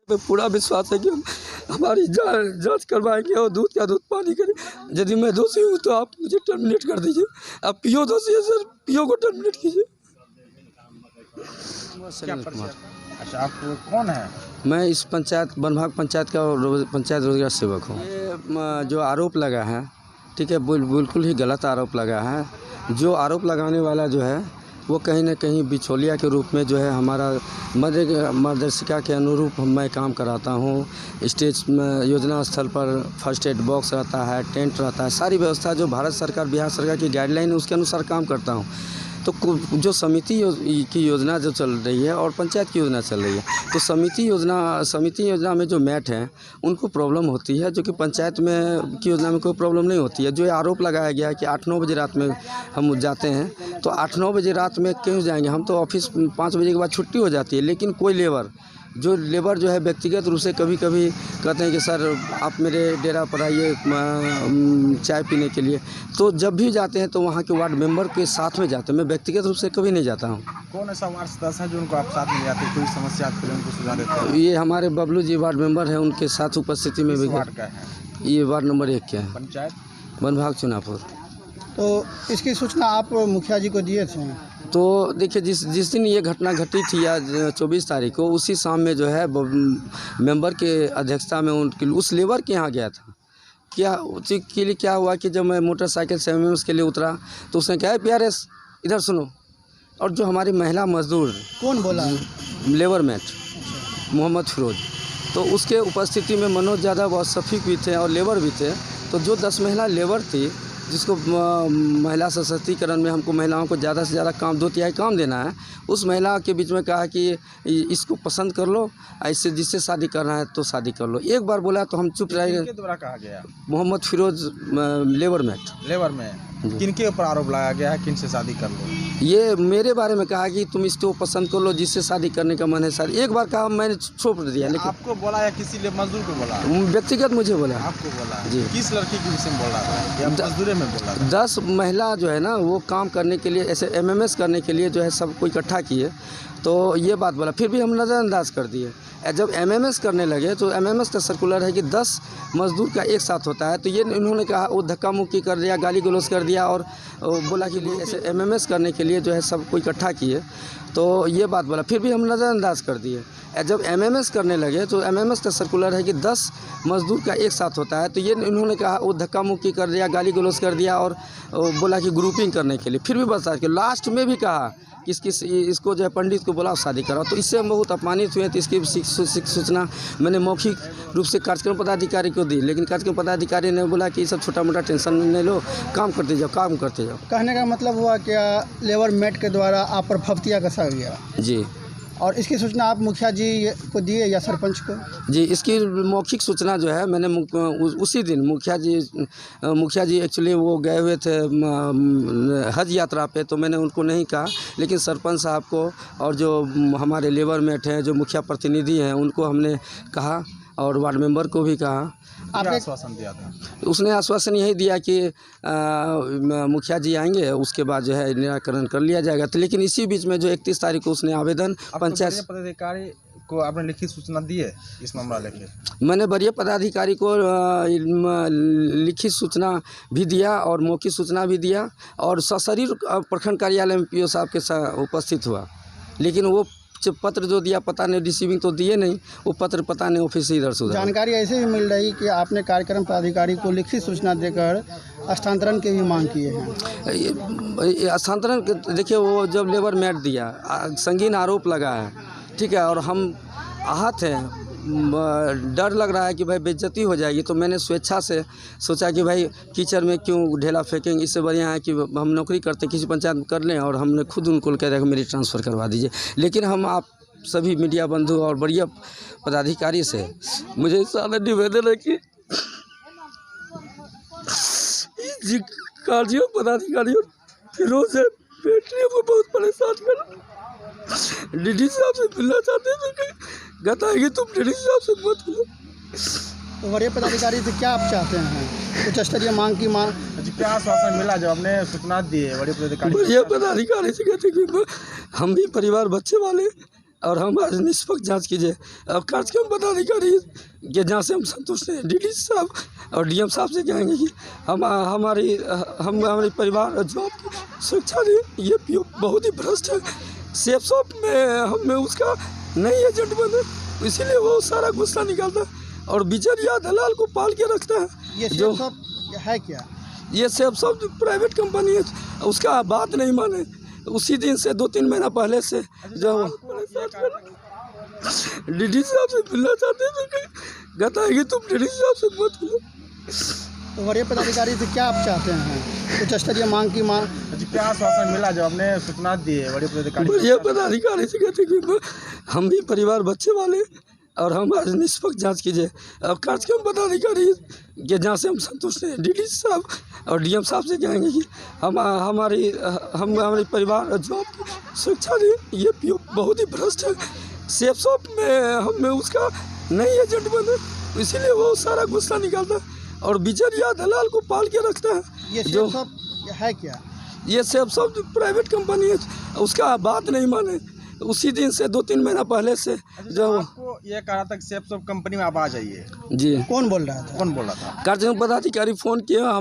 पे पूरा विश्वास है कि हम हमारी जांच करवाएंगे और दूध का दूध पानी करें। यदि मैं दोषी हूँ तो आप मुझे टर्मिनेट कर दीजिए। आप पीओ दोषी है सर, पीओ को टर्मिनेट कीजिए। अच्छा, आप कौन है? मैं इस पंचायत बनभाग पंचायत का पंचायत रोजगार सेवक हूँ। ये जो आरोप लगा है, ठीक है, बिल्कुल ही गलत आरोप लगा है। जो आरोप लगाने वाला जो है वो कहीं ना कहीं बिचौलिया के रूप में जो है हमारा मार्गदर्शिका के अनुरूप मैं काम कराता हूँ। स्टेज में योजना स्थल पर फर्स्ट एड बॉक्स रहता है, टेंट रहता है, सारी व्यवस्था जो भारत सरकार बिहार सरकार की गाइडलाइन है उसके अनुसार काम करता हूँ। तो जो समिति की योजना जो चल रही है और पंचायत की योजना चल रही है, तो समिति योजना में जो मैट हैं उनको प्रॉब्लम होती है, जो कि पंचायत में की योजना में कोई प्रॉब्लम नहीं होती है। जो आरोप लगाया गया है कि 8-9 बजे रात में हम जाते हैं, तो 8-9 बजे रात में क्यों जाएंगे? हम तो ऑफिस 5 बजे के बाद छुट्टी हो जाती है। लेकिन कोई लेबर जो है व्यक्तिगत रूप से कभी कभी कहते हैं कि सर आप मेरे डेरा पर आइए चाय पीने के लिए, तो जब भी जाते हैं तो वहाँ के वार्ड मेंबर के साथ में जाते हैं। मैं व्यक्तिगत रूप से कभी नहीं जाता हूँ। कौन ऐसा वार्ड सदस्य है जो उनको आप साथ में जाते हैं, कोई समस्या आती है उनको सुझाव देते हैं? ये हमारे बबलू जी वार्ड मेंबर हैं, उनके साथ उपस्थिति में भी। वार्ड का है ये वार्ड नंबर 1 के हैं, पंचायत बनभाग चुनापुर। तो इसकी सूचना आप मुखिया जी को दिए थे? तो देखिए, जिस दिन ये घटना घटी थी या 24 तारीख को, उसी शाम में जो है मेंबर के अध्यक्षता में उस लेबर के यहाँ गया था। क्या हुआ कि जब मैं मोटरसाइकिल से एमएमएस के लिए उतरा तो उसने कहा PRS इधर सुनो। और जो हमारी महिला मजदूर, कौन बोला? लेबर मेट मोहम्मद फिरोज, तो उसके उपस्थिति में मनोज यादव और शफीक भी थे और लेबर भी थे। तो जो 10 महिला लेबर थी, जिसको महिला सशक्तिकरण में हमको महिलाओं को ज़्यादा से ज़्यादा काम 2/3 काम देना है, उस महिला के बीच में कहा कि इसको पसंद कर लो, इससे जिससे शादी करना है तो शादी कर लो। एक बार बोला तो हम चुप रह गए। किनके द्वारा कहा गया? मोहम्मद फिरोज लेबर में किनके ऊपर आरोप लगाया गया है, किन से शादी कर लो? ये मेरे बारे में कहा कि तुम इसको पसंद कर लो, जिससे शादी करने का मन है सर। एक बार कहा, मैंने छोड़ दिया। लेकिन आपको बोला या किसी मजदूर को बोला? व्यक्तिगत मुझे बोला। आपको बोला जी। किस लड़की के विषय में बोल रहा था या मजदूरी में बोल रहा था? 10 महिला जो है ना, वो काम करने के लिए, ऐसे MMS करने के लिए जो है सबको इकट्ठा किए, तो ये बात बोला। फिर भी हम नज़रअंदाज कर दिए। जब MMS करने लगे तो MMS का सर्कुलर है कि 10 मजदूर का एक साथ होता है। तो ये इन्होंने कहा, वो धक्का मुक्की कर दिया, गाली गलौज कर दिया और बोला कि ऐसे MMS करने के लिए जो है सबको इकट्ठा किए, तो ये बात बोला। फिर भी हम नज़रअंदाज कर दिए। जब MMS करने लगे तो MMS का सर्कुलर है कि 10 मजदूर का एक साथ होता है। तो ये इन्होंने कहा, वो धक्का मुक्की कर दिया, गाली गलौज कर दिया और बोला कि ग्रुपिंग करने के लिए। फिर भी बता के लास्ट में भी कहा कि इसको जो है पंडित को बुलाओ, शादी कराओ। तो इससे हम बहुत अपमानित हुए। तो इसकी सूचना मैंने मौखिक रूप से कार्यक्रम पदाधिकारी को दी, लेकिन कार्यक्रम पदाधिकारी ने बोला कि सब छोटा मोटा टेंशन नहीं लो, काम करते जाओ। कहने का मतलब हुआ क्या लेबर मेट के द्वारा आप पर फफ्तिया कसा गया? जी। और इसकी सूचना आप मुखिया जी को दिए या सरपंच को? जी, इसकी मौखिक सूचना जो है मैंने उसी दिन मुखिया जी एक्चुअली वो गए हुए थे हज यात्रा पे, तो मैंने उनको नहीं कहा। लेकिन सरपंच साहब को और जो हमारे लेबर मेट हैं, जो मुखिया प्रतिनिधि हैं, उनको हमने कहा और वार्ड मेंबर को भी कहा। आपने आश्वासन दिया था? उसने आश्वासन यही दिया कि मुखिया जी आएंगे, उसके बाद जो है निराकरण कर लिया जाएगा। तो लेकिन इसी बीच में जो 31 तारीख को उसने आवेदन पंचायत पदाधिकारी को आपने लिखित सूचना दी है इस मामला लेके? मैंने वरीय पदाधिकारी को लिखित सूचना भी दिया और मौखिक सूचना भी दिया और सशरीर प्रखंड कार्यालय में PO साहब के साथ उपस्थित हुआ। लेकिन वो पत्र जो दिया, पता नहीं, रिसीविंग तो दिए नहीं, वो पत्र पता नहीं ऑफिस से इधर से उधर। जानकारी ऐसे भी मिल रही कि आपने कार्यक्रम पदाधिकारी को लिखित सूचना देकर स्थानांतरण की भी मांग किए हैं। स्थानांतरण देखिए, वो जब लेबर मेट दिया, संगीन आरोप लगा है, ठीक है, और हम आहत हैं, डर लग रहा है कि भाई बेइज्जती हो जाएगी। तो मैंने स्वेच्छा से सोचा कि भाई कीचड़ में क्यों ढेला फेंकेंगे, इससे बढ़िया है कि हम नौकरी करते किसी पंचायत में कर लें। और हमने खुद उनको कह दिया कि मेरी ट्रांसफ़र करवा दीजिए। लेकिन हम आप सभी मीडिया बंधु और वरीय पदाधिकारी से मुझे इस निवेदन है कि कार्यों पदाधिकारियों फिरोज है बेटियों को बहुत परेशान कर, DD साहब से मिलना चाहते हैं तो कहता है कि तुम DD साहब से मत मिलो। वरीय पदाधिकारी से क्या आप चाहते हैं? उच्च स्तरीय मांग की मांग क्या आश्वासन मिला जब हमने सूचना दी है वरीय पदाधिकारी? वरीय पदाधिकारी से कहते कि हम भी परिवार बच्चे वाले, और हम आज निष्पक्ष जांच कीजिए। अब कार्यक्रम पदाधिकारी के जहाँ से हम संतुष्ट हैं, डीडी साहब और डीएम साहब से कहेंगे कि हमारे परिवार और जॉब की सुरक्षा दें। ये पीओ बहुत ही भ्रष्ट है। सेफ शॉप में हमें उसका नई एजेंट बने, इसीलिए वो सारा गुस्सा निकालता है और बिचरिया दलाल को पाल के रखता है। ये जो है क्या, ये सेफ शॉप जो प्राइवेट कंपनी है, उसका बात नहीं माने। उसी दिन से 2-3 महीना पहले से जो डीडी साहब से मिलना चाहते थे, कहता है कि तुम डीडी साहब से मत मिलो। तो वरीय पदाधिकारी से क्या आप चाहते हैं? उच्च स्तरीय मांग की मांग क्या आश्वासन मिला जो आपने सूचना दी है वरीय पदाधिकारी से कहते कि हम भी परिवार बच्चे वाले और हम आज निष्पक्ष जांच कीजिए। अब कार्यक्रम पदाधिकारी के जहाँ से हम संतुष्ट हैं, डीडी साहब और डीएम साहब से कहेंगे कि हमारे परिवार और जॉब की सुरक्षा दें। ये पीओ बहुत ही भ्रष्ट है। सेफ शॉप में हमें उसका नई एजेंट बने, इसीलिए वो सारा गुस्सा निकालता है और बिचरिया दलाल को पाल के रखता है। ये जो सेफ शॉप है क्या, ये सेफ शॉप जो प्राइवेट कंपनी है, उसका बात नहीं माने। उसी दिन से 2-3 महीना पहले से जो आपको ये कहा था कि सेफ शॉप कंपनी में आप आ जाइए, जी कौन बोल रहा था? कार्यक्रम पदाधिकारी फ़ोन किया।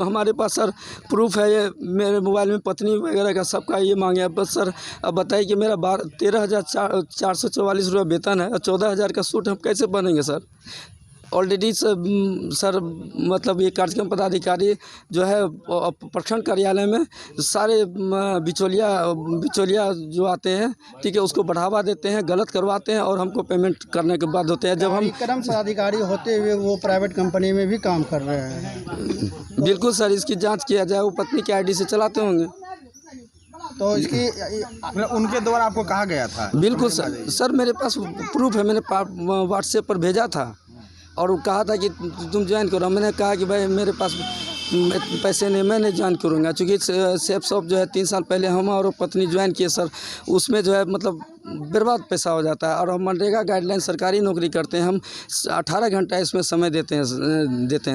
हमारे पास सर प्रूफ है, ये मेरे मोबाइल में पत्नी वगैरह का सबका ये मांगे। बस सर अब बताइए कि मेरा 13,444 रुपये वेतन है और 14,000 का सूट हम कैसे बनेंगे सर? ऑलरेडी सर मतलब ये कार्यक्रम पदाधिकारी जो है प्रखंड कार्यालय में सारे बिचौलिया जो आते हैं, ठीक है, उसको बढ़ावा देते हैं, गलत करवाते हैं और हमको पेमेंट करने के बाद होते हैं। जब हम कार्यक्रम पदाधिकारी होते हुए वो प्राइवेट कंपनी में भी काम कर रहे हैं। बिल्कुल सर, इसकी जांच किया जाए। वो पत्नी के आईडी से चलाते होंगे तो इसकी उनके द्वारा आपको कहा गया था? बिल्कुल सर मेरे पास प्रूफ है, मैंने व्हाट्सएप पर भेजा था और वो कहा था कि तुम ज्वाइन करो। मैंने कहा कि भाई मेरे पास पैसे नहीं, मैं नहीं ज्वाइन करूँगा, चूँकि सेफ शॉप जो है 3 साल पहले हम और पत्नी ज्वाइन किए सर। उसमें जो है मतलब बर्बाद पैसा हो जाता है और हम मनरेगा गाइडलाइन सरकारी नौकरी करते हैं। हम 18 घंटा इसमें समय देते हैं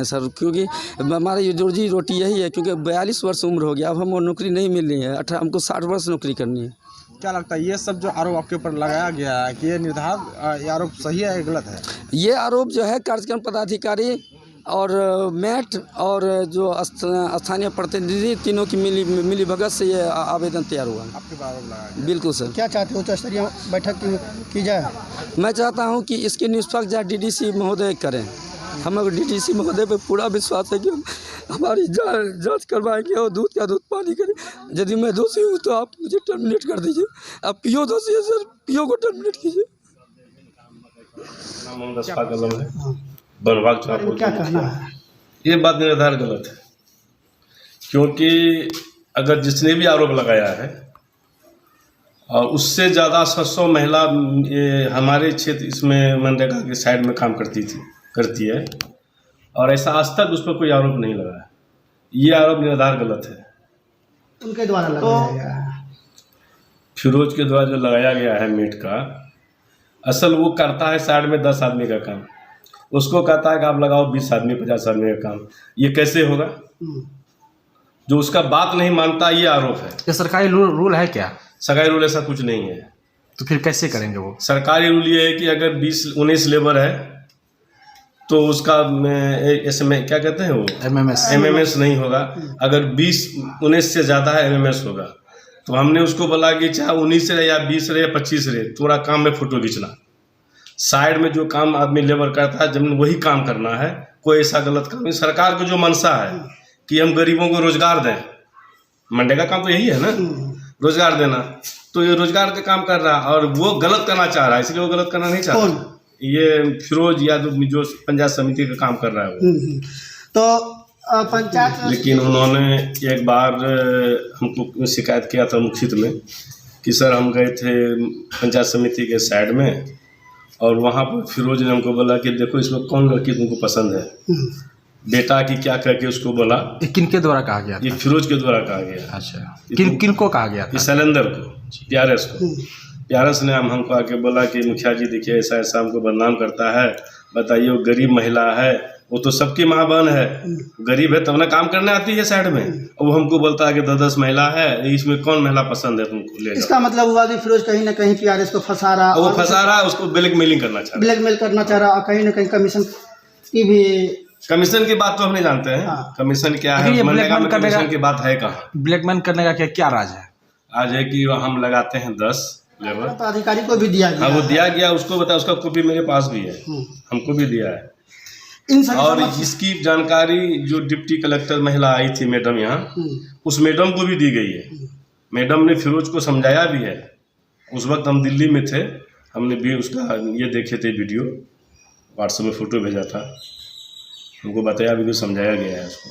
सर, क्योंकि हमारी रोजी रोटी यही है। क्योंकि 42 वर्ष उम्र हो गया, अब हमको नौकरी नहीं मिल रही है। हमको 60 वर्ष नौकरी करनी है। क्या लगता है ये सब जो आरोप आपके ऊपर लगाया गया है कि ये आरोप सही है या गलत है? ये आरोप जो है कार्यक्रम पदाधिकारी और मैट और जो स्थानीय प्रतिनिधि तीनों की मिली भगत से ये आवेदन तैयार हुआ। आपके आरोप लगाया गया? बिल्कुल सर। क्या चाहते हो, उच्च स्तरीय बैठक की जाए? मैं चाहता हूं कि इसकी निष्पक्ष जांच डीडीसी महोदय करें। हमें डीडीसी महोदय पे पूरा विश्वास है कि हमारी जांच करवाएंगे और दूध का दूध पानी करें। यदि मैं दोषी हूँ तो आप मुझे टर्मिनेट कर दीजिए। अब पीओ दोषी है सर, पीओ को टर्मिनेट कीजिए। क्या कहना है? ये बात निराधार गलत है, क्योंकि अगर जिसने भी आरोप लगाया है और उससे ज़्यादा 700 महिला हमारे क्षेत्र इसमें मनरेगा के साइड में काम करती है और ऐसा आज तक उस पर कोई आरोप नहीं लगा है। ये आरोप निराधार गलत है। उनके द्वारा लगाया गया है, फिरोज के द्वारा जो लगाया गया है मीट का, असल वो करता है साइड में 10 आदमी का काम, उसको कहता है कि आप लगाओ 20 आदमी 50 आदमी का काम। ये कैसे होगा? जो उसका बात नहीं मानता, ये आरोप है। ये सरकारी रूल है क्या? सरकारी रूल ऐसा कुछ नहीं है। तो फिर कैसे करेंगे वो? सरकारी रूल ये है कि अगर 20-19 लेबर है तो उसका इसमें क्या कहते हैं वो एमएमएस नहीं होगा। अगर 20-19 से ज़्यादा है एमएमएस होगा। तो हमने उसको बोला कि चाहे 19 रहे या 20 रहे या 25 रहे, थोड़ा काम में फ़ोटो खींचना। साइड में जो काम आदमी लेबर करता है जब वही काम करना है, कोई ऐसा गलत काम नहीं। सरकार को जो मंशा है कि हम गरीबों को रोजगार दें, मनरेगा काम तो यही है ना, रोजगार देना, तो ये रोजगार का काम कर रहा है और वो गलत करना चाह रहा है, इसलिए वो गलत करना नहीं चाहता। ये फिरोज यादव जो पंचायत समिति का काम कर रहा है वो। तो पंचायत, लेकिन उन्होंने एक बार हमको शिकायत किया था मुखित में कि सर हम गए थे पंचायत समिति के साइड में और वहाँ पर फिरोज ने हमको बोला कि देखो इसमें कौन लड़की तुमको पसंद है, बेटा की क्या करके उसको बोला। किनके द्वारा कहा गया? ये फिरोज के द्वारा कहा गया। अच्छा, किनको कहा गया? शैलेंद्र को, प्यारस ने हमको आके बोला कि मुखिया जी देखिए ऐसा ऐसा हमको बदनाम करता है, बताइए वो गरीब महिला है, वो तो सबकी माँ बहन है, गरीब है तब ना काम करने आती है साइड में। और वो हमको बोलता है कि 10-10 महिला है, इसमें कौन महिला पसंद है तुमको ले लो। इसका मतलब हुआ कि फिरोज कहीं ना कहीं पीआरएस को फंसा रहा, वो फंसा रहा है, उसको ब्लैकमेलिंग करना चाह रहा है। ब्लैकमेल करना चाह रहा, और कहीं ना कहीं कमीशन की भी। कमीशन की बात तो हम नहीं जानते हैं। हाँ। कमीशन क्या है, मनरेगा में कमीशन की बात है कहाँ? ब्लैकमेल करने का क्या राज है? आज है कि हम लगाते हैं 10 लेबर, पदाधिकारी को भी दिया गया। हाँ वो दिया गया, उसको बता, उसका कॉपी मेरे पास भी है, हमको भी दिया है। इन सभी और इसकी जानकारी जो डिप्टी कलेक्टर महिला आई थी मैडम यहाँ, उस मैडम को भी दी गई है। मैडम ने फिरोज को समझाया भी है। उस वक्त हम दिल्ली में थे, हमने भी उसका ये देखे थे वीडियो, व्हाट्सएप में फ़ोटो भेजा था, हमको बताया भी, कुछ समझाया गया है उसको।